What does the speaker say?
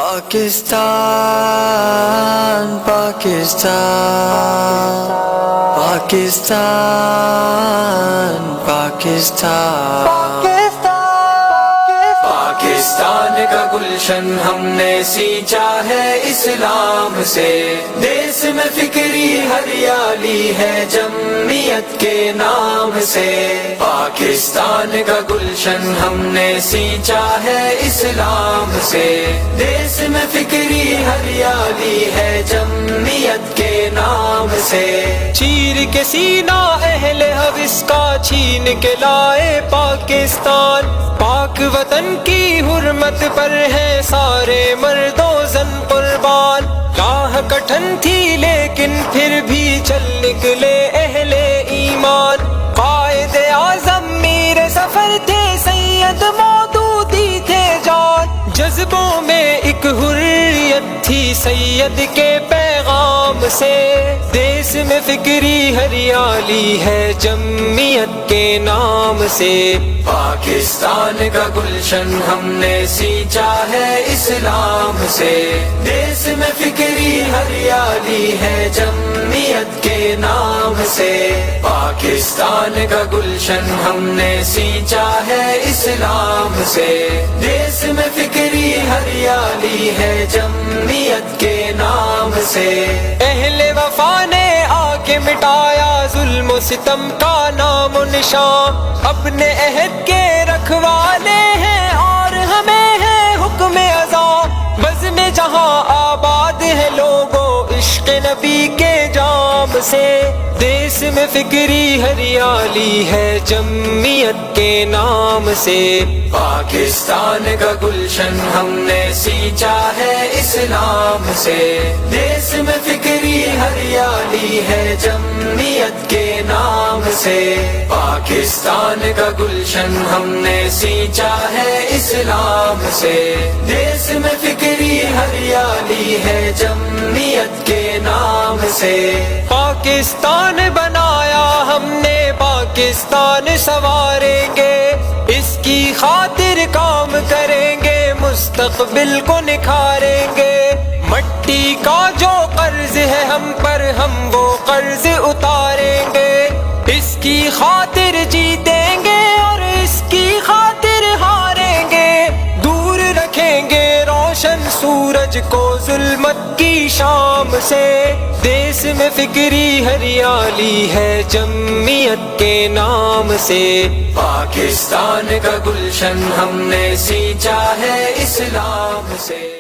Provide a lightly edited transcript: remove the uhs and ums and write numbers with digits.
پاکستان پاکستان پاکستان پاکستان پاکستان کا گلشن ہم نے سینچا ہے اسلام سے، دیس میں فکری ہریالی ہے جمعیت کے نام سے۔ پاکستان کا گلشن ہم نے سینچا ہے اسلام سے، دیس میں فکری ہریالی ہے جمعیت کے نام سے۔ چیر کے سینہ اہل حوث کا چھین کے لائے پاکستان، پاک وطن کی حرمت پر ہے سارے مرد و زن قربان۔ راہ کٹھن تھی لیکن پھر بھی چل نکلے اہل ایمان، قائد اعظم میر سفر تھے سید مودودی تھے جان، جذبوں میں ایک حریت تھی سید کے پیغام سے، دیس میں فکری ہریالی ہے جمعیت کے نام سے۔ پاکستان کا گلشن ہم نے سینچا ہے اسلام سے، دیس میں فکری ہریالی ہے جمعیت کے نام سے۔ پاکستان کا گلشن ہم نے سینچا ہے اسلام سے، دیس میں فکری ہریالی ہے جمعیت کے نام سے۔ اہل وفا نے آ کے مٹایا ظلم و ستم کا نام و نشان، اپنے عہد کے رکھوالے ہیں اور ہمیں ہے حکم ازاں، بزم جہاں آباد ہے لوگوں عشق نبی کے جام سے، دیس میں فکری ہریالی ہے جمعیت کے نام سے۔ پاکستان کا گلشن ہم نے سینچا ہے اسلام سے، دیس میں فکری ہریالی ہے جمعیت کے نام سے۔ پاکستان کا گلشن ہم نے سینچا ہے اسلام سے، دیس میں فکری ہریالی ہے جمعیت کے نام سے۔ پاکستان بنایا ہم نے پاکستان سنواریں گے، اس کی خاطر کام کریں گے مستقبل کو نکھاریں گے، مٹی کا جو قرض ہے ہم پر ہم وہ قرض اتاریں گے، اس کی خاطر جیتیں گے اور اس کی خاطر ہاریں گے، دور رکھیں گے روشن سورج کو ظلمت کی شام سے، دیس میں فکری ہریالی ہے جمعیت کے نام سے۔ پاکستان کا گلشن ہم نے سینچا ہے اسلام سے۔